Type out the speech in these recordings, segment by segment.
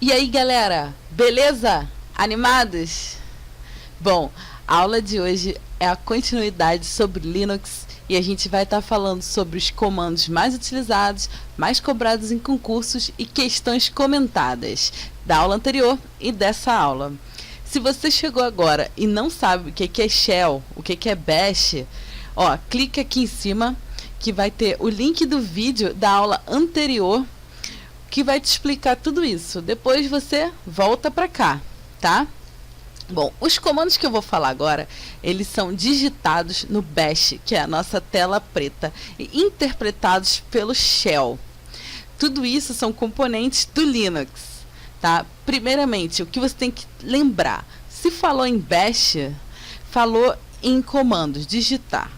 E aí, galera, beleza? Animados? Bom, a aula de hoje é a continuidade sobre Linux e a gente vai estar falando sobre os comandos mais utilizados, mais cobrados em concursos e questões comentadas da aula anterior e dessa aula. Se você chegou agora e não sabe o que é Shell, o que é Bash, clica aqui em cima que vai ter o link do vídeo da aula anterior que vai te explicar tudo isso. Depois você volta para cá, tá? Bom, os comandos que eu vou falar agora, eles são digitados no Bash, que é a nossa tela preta, e interpretados pelo Shell. Tudo isso são componentes do Linux, tá? Primeiramente, o que você tem que lembrar, se falou em Bash, falou em comandos, digitar.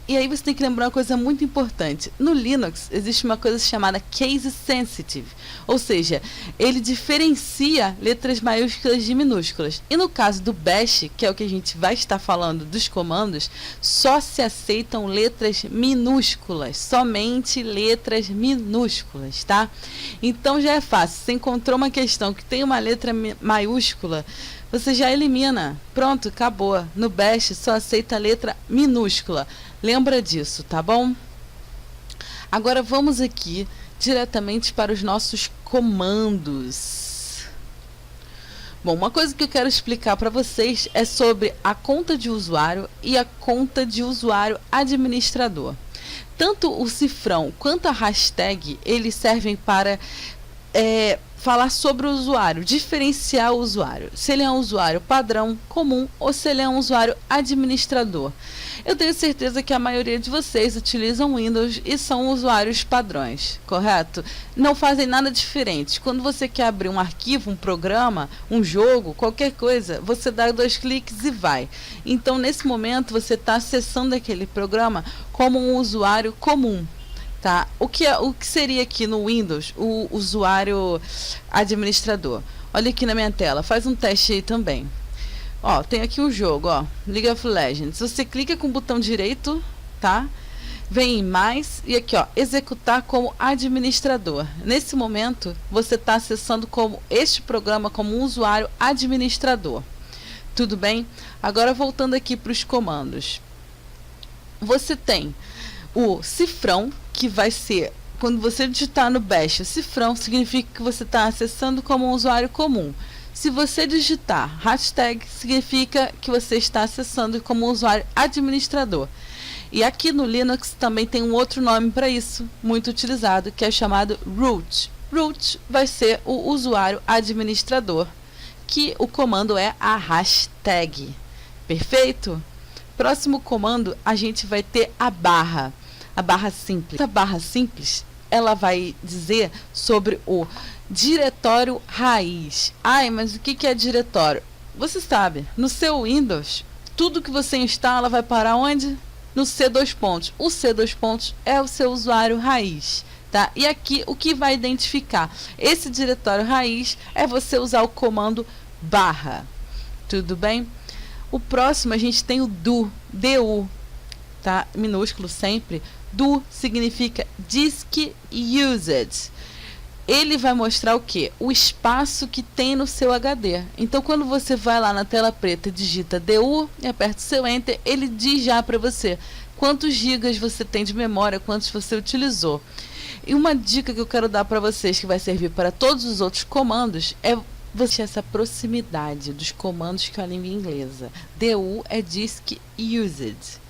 E aí você tem que lembrar uma coisa muito importante. No Linux existe uma coisa chamada case sensitive, ou seja, ele diferencia letras maiúsculas de minúsculas. E no caso do Bash, que é o que a gente vai estar falando dos comandos, só se aceitam letras minúsculas, somente letras minúsculas, tá? Então já é fácil. Você encontrou uma questão que tem uma letra maiúscula, você já elimina. Pronto, acabou. No Bash só aceita a letra minúscula. Lembra disso, tá bom? Agora vamos aqui diretamente para os nossos comandos. Bom, uma coisa que eu quero explicar para vocês é sobre a conta de usuário e a conta de usuário administrador. Tanto o cifrão quanto a hashtag, eles servem para falar sobre o usuário, diferenciar o usuário, se ele é um usuário padrão, comum ou se ele é um usuário administrador. Eu tenho certeza que a maioria de vocês utilizam Windows e são usuários padrões, correto? Não fazem nada diferente. Quando você quer abrir um arquivo, um programa, um jogo, qualquer coisa, você dá 2 cliques e vai. Então, nesse momento, você está acessando aquele programa como um usuário comum. Tá? O que seria aqui no Windows o usuário administrador? Olha aqui na minha tela, faz um teste aí também. Tem aqui um jogo, League of Legends. Você clica com o botão direito, tá? Vem em mais e aqui, executar como administrador. Nesse momento, você está acessando este programa como um usuário administrador. Tudo bem? Agora voltando aqui para os comandos. Você tem o cifrão, que vai ser, quando você digitar no Bash, o cifrão significa que você está acessando como um usuário comum. Se você digitar hashtag, significa que você está acessando como um usuário administrador. E aqui no Linux também tem um outro nome para isso, muito utilizado, que é chamado root. Root vai ser o usuário administrador, que o comando é a hashtag. Perfeito? Próximo comando, a gente vai ter a barra simples. Essa barra simples, ela vai dizer sobre o diretório raiz. Mas o que é diretório? Você sabe, no seu Windows, tudo que você instala vai parar onde? No C2 pontos. O C2 pontos é o seu usuário raiz, tá? E aqui, o que vai identificar esse diretório raiz é você usar o comando barra. Tudo bem? O próximo, a gente tem o do, tá? Minúsculo sempre. Do significa Disk Used. Ele vai mostrar o que? O espaço que tem no seu HD. Então, quando você vai lá na tela preta e digita DU e aperta o seu Enter, ele diz já para você quantos gigas você tem de memória, quantos você utilizou. E uma dica que eu quero dar para vocês, que vai servir para todos os outros comandos, é você essa proximidade dos comandos com a língua inglesa. DU é Disk Used.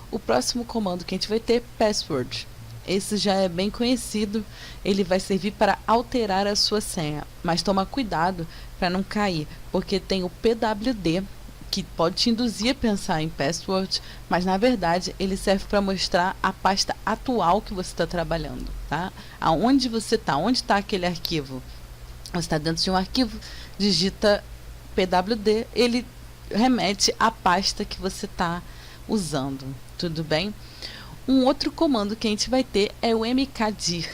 O próximo comando que a gente vai ter, password. Esse já é bem conhecido, ele vai servir para alterar a sua senha, mas toma cuidado para não cair, porque tem o PWD, que pode te induzir a pensar em password, mas na verdade ele serve para mostrar a pasta atual que você está trabalhando, tá? Aonde você está, onde está aquele arquivo? Você está dentro de um arquivo, digita PWD, ele remete à pasta que você está usando. Tudo bem? Um outro comando que a gente vai ter é o mkdir,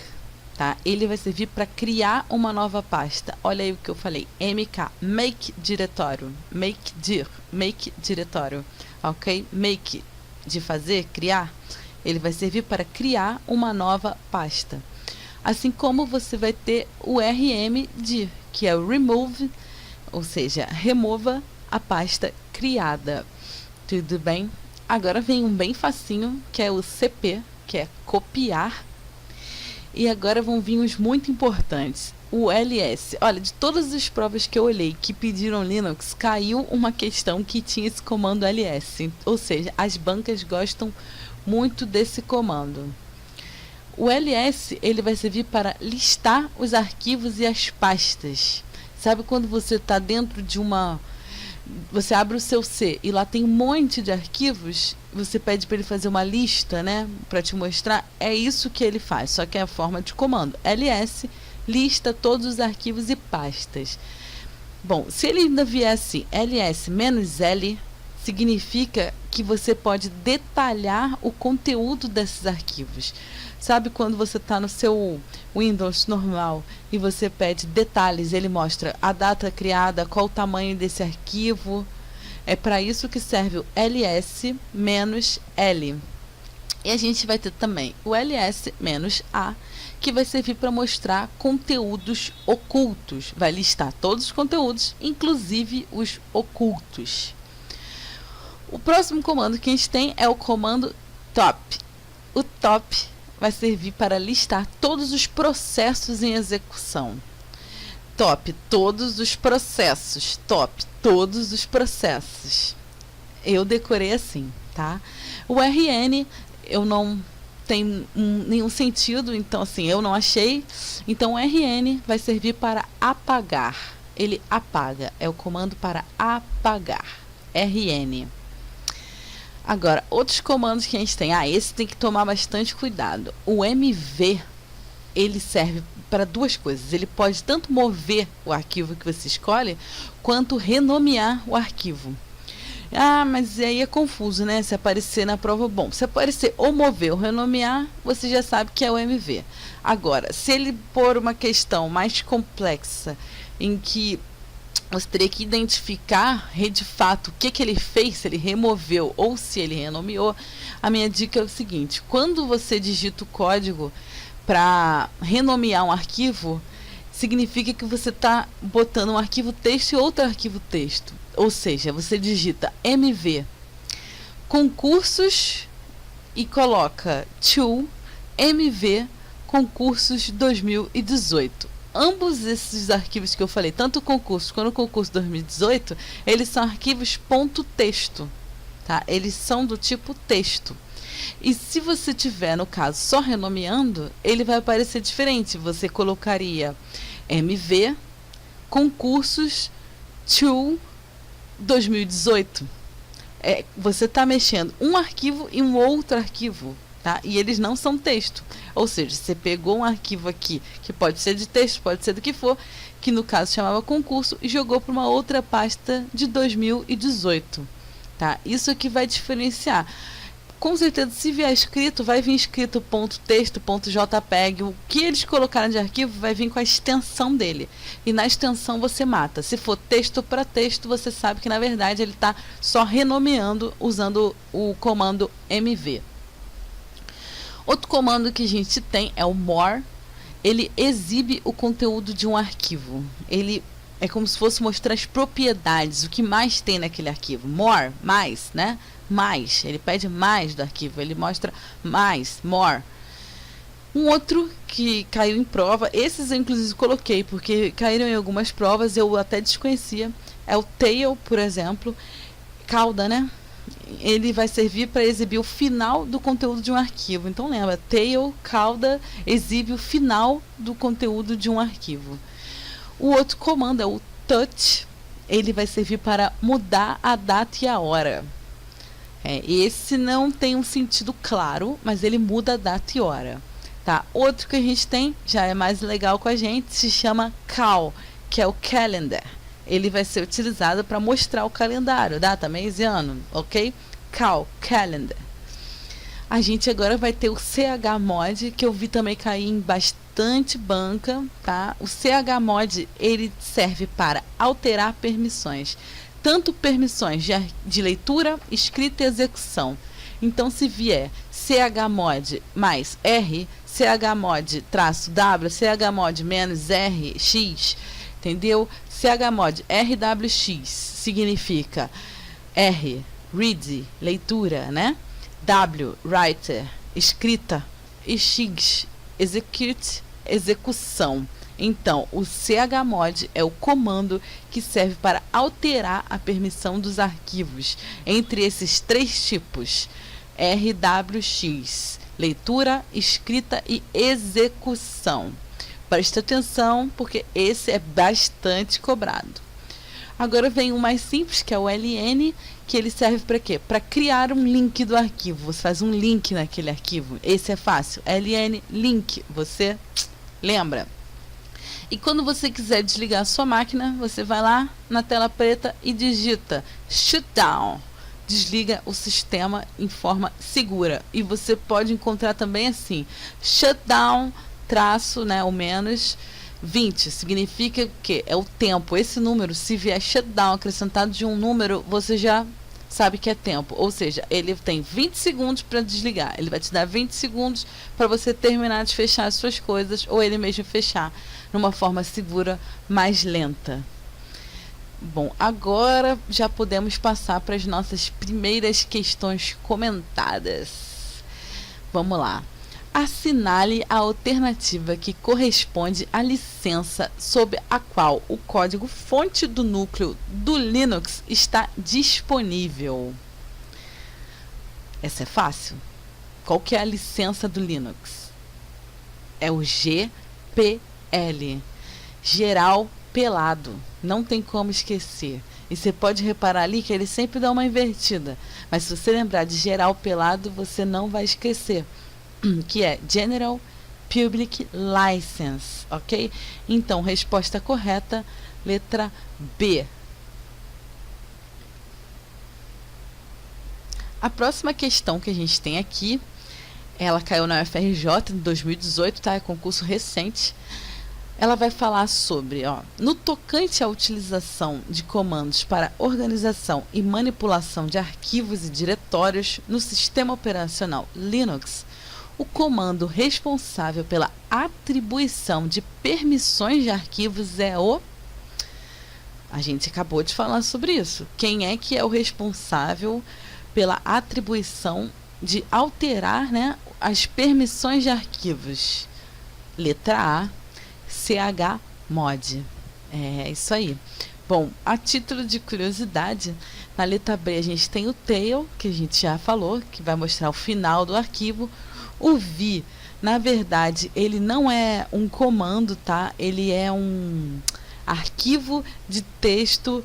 tá? Ele vai servir para criar uma nova pasta. Olha aí o que eu falei, mk, make diretório, make diretório, ok? Make, de fazer, criar, ele vai servir para criar uma nova pasta. Assim como você vai ter o rmdir, que é o remove, ou seja, remova a pasta criada. Tudo bem? Agora vem um bem facinho, que é o CP, que é copiar. E agora vão vir os muito importantes. O LS. Olha, de todas as provas que eu olhei que pediram Linux, caiu uma questão que tinha esse comando LS. Ou seja, as bancas gostam muito desse comando. O LS, ele vai servir para listar os arquivos e as pastas. Sabe quando você está dentro de uma... Você abre o seu C e lá tem um monte de arquivos, você pede para ele fazer uma lista, né, para te mostrar. É isso que ele faz, só que é a forma de comando. LS lista todos os arquivos e pastas. Bom, se ele ainda viesse ls-l, significa que você pode detalhar o conteúdo desses arquivos. Sabe quando você está no seu Windows normal e você pede detalhes, ele mostra a data criada, qual o tamanho desse arquivo. É para isso que serve o ls-l. E a gente vai ter também o ls-a, que vai servir para mostrar conteúdos ocultos. Vai listar todos os conteúdos, inclusive os ocultos. O próximo comando que a gente tem é o comando top. O top vai servir para listar todos os processos em execução. Top, todos os processos. Top, todos os processos. Eu decorei assim, tá? O RN, eu não tenho nenhum sentido, então assim, eu não achei. Então o RN vai servir para apagar. Ele apaga, é o comando para apagar. RN. Agora, outros comandos que a gente tem. Esse tem que tomar bastante cuidado. O MV, ele serve para duas coisas. Ele pode tanto mover o arquivo que você escolhe, quanto renomear o arquivo. Mas aí é confuso, né? Se aparecer na prova, bom. Se aparecer ou mover ou renomear, você já sabe que é o MV. Agora, se ele pôr uma questão mais complexa, em que você teria que identificar de fato o que ele fez, se ele removeu ou se ele renomeou, a minha dica é o seguinte: quando você digita o código para renomear um arquivo, significa que você está botando um arquivo texto e outro arquivo texto. Ou seja, você digita MV concursos e coloca to MV concursos 2018. Ambos esses arquivos que eu falei, tanto o concurso quanto o concurso 2018, eles são arquivos .texto, tá? Eles são do tipo texto. E se você tiver, no caso, só renomeando, ele vai aparecer diferente. Você colocaria MV concursos to 2018. Você está mexendo um arquivo e um outro arquivo, tá? E eles não são texto. Ou seja, você pegou um arquivo aqui, que pode ser de texto, pode ser do que for, que no caso chamava concurso, e jogou para uma outra pasta de 2018. Tá? Isso aqui vai diferenciar. Com certeza, se vier escrito, vai vir escrito .texto, .jpeg. O que eles colocaram de arquivo vai vir com a extensão dele. E na extensão você mata. Se for texto para texto, você sabe que na verdade ele está só renomeando usando o comando MV. Outro comando que a gente tem é o more. Ele exibe o conteúdo de um arquivo. Ele é como se fosse mostrar as propriedades, o que mais tem naquele arquivo. More, mais, né? Mais. Ele pede mais do arquivo. Ele mostra mais, more. Um outro que caiu em prova, esses eu inclusive coloquei porque caíram em algumas provas, eu até desconhecia. É o tail, por exemplo. Cauda, né? Ele vai servir para exibir o final do conteúdo de um arquivo. Então lembra, tail, cauda, exibe o final do conteúdo de um arquivo. O outro comando é o touch. Ele vai servir para mudar a data e a hora. Esse não tem um sentido claro, mas ele muda a data e hora. Tá? Outro que a gente tem, já é mais legal com a gente, se chama cal, que é o calendar. Ele vai ser utilizado para mostrar o calendário, data, mês e ano, ok? Cal, calendar. A gente agora vai ter o chmod, que eu vi também cair em bastante banca, tá? O chmod, ele serve para alterar permissões. Tanto permissões de leitura, escrita e execução. Então, se vier chmod mais R, chmod -w, chmod -r, x, entendeu? chmod rwx significa R, read, leitura, né? W, writer, escrita, e X, execute, execução. Então, o chmod é o comando que serve para alterar a permissão dos arquivos entre esses três tipos: RWX, leitura, escrita e execução. Presta atenção, porque esse é bastante cobrado. Agora vem o mais simples, que é o LN, que ele serve para quê? Para criar um link do arquivo. Você faz um link naquele arquivo. Esse é fácil. LN, link. Você lembra? E quando você quiser desligar a sua máquina, você vai lá na tela preta e digita shutdown. Desliga o sistema em forma segura. E você pode encontrar também assim, shutdown, traço, né, ou menos, 20. Significa que é o tempo. Esse número, se vier shutdown acrescentado de um número, você já sabe que é tempo. Ou seja, ele tem 20 segundos para desligar. Ele vai te dar 20 segundos para você terminar de fechar as suas coisas, ou ele mesmo fechar numa forma segura, mais lenta. Bom, agora já podemos passar para as nossas primeiras questões comentadas. Vamos lá. Assinale a alternativa que corresponde à licença sob a qual o código-fonte do núcleo do Linux está disponível. Essa é fácil. Qual que é a licença do Linux? É o GPL. Geral pelado. Não tem como esquecer. E você pode reparar ali que ele sempre dá uma invertida. Mas se você lembrar de geral pelado, você não vai esquecer. Que é General Public License, ok? Então, resposta correta, letra B. A próxima questão que a gente tem aqui, ela caiu na UFRJ em 2018, tá? É concurso recente. Ela vai falar sobre, no tocante à utilização de comandos para organização e manipulação de arquivos e diretórios no sistema operacional Linux, o comando responsável pela atribuição de permissões de arquivos é o... A gente acabou de falar sobre isso. Quem é que é o responsável pela atribuição de alterar, né, as permissões de arquivos? Letra A, chmod. É isso aí. Bom, a título de curiosidade, na letra B a gente tem o tail, que a gente já falou, que vai mostrar o final do arquivo. O vi, na verdade, ele não é um comando, tá? Ele é um arquivo de texto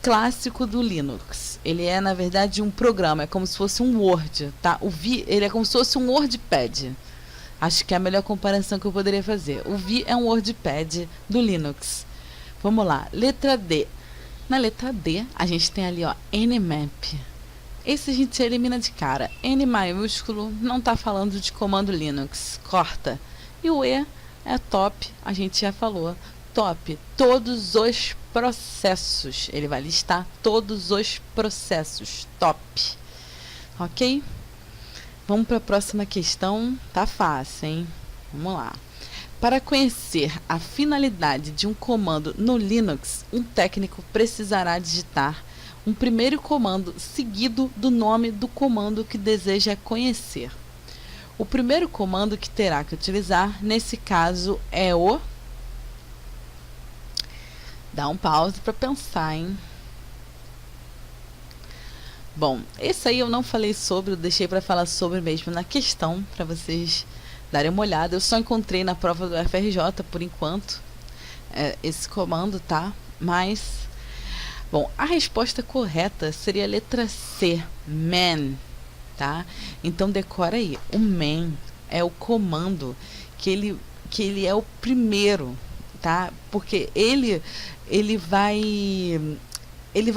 clássico do Linux. Ele é, na verdade, um programa, é como se fosse um Word, tá? O vi, ele é como se fosse um WordPad. Acho que é a melhor comparação que eu poderia fazer. O vi é um WordPad do Linux. Vamos lá, letra D. Na letra D, a gente tem ali, nmap. Esse a gente elimina de cara. N maiúsculo, não está falando de comando Linux. Corta. E o E é top, a gente já falou. Top, todos os processos. Ele vai listar todos os processos. Top. Ok? Vamos para a próxima questão. Tá fácil, hein? Vamos lá. Para conhecer a finalidade de um comando no Linux, um técnico precisará digitar um primeiro comando seguido do nome do comando que deseja conhecer. O primeiro comando que terá que utilizar, nesse caso, é o... Dá um pause para pensar, hein? Bom, esse aí eu não falei sobre, eu deixei para falar sobre mesmo na questão, para vocês darem uma olhada. Eu só encontrei na prova do FRJ, por enquanto, esse comando, tá? Mas... Bom, a resposta correta seria a letra C, man, tá? Então decora aí, o man é o comando que ele é o primeiro, tá? Porque ele vai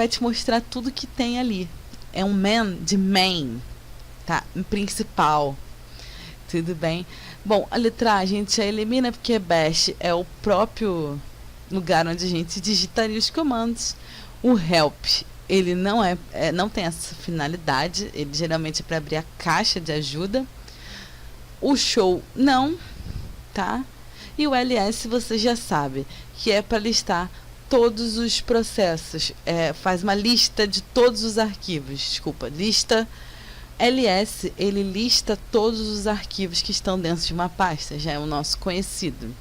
te mostrar tudo que tem ali. É um man de main, tá? Principal. Tudo bem? Bom, a letra A a gente já elimina porque bash é o próprio lugar onde a gente digitaria os comandos. O help, ele não tem essa finalidade, ele geralmente é para abrir a caixa de ajuda. O show, não, tá? E o ls você já sabe, que é para listar todos os processos, faz uma lista de todos os arquivos, desculpa, lista ls, ele lista todos os arquivos que estão dentro de uma pasta, já é o nosso conhecido.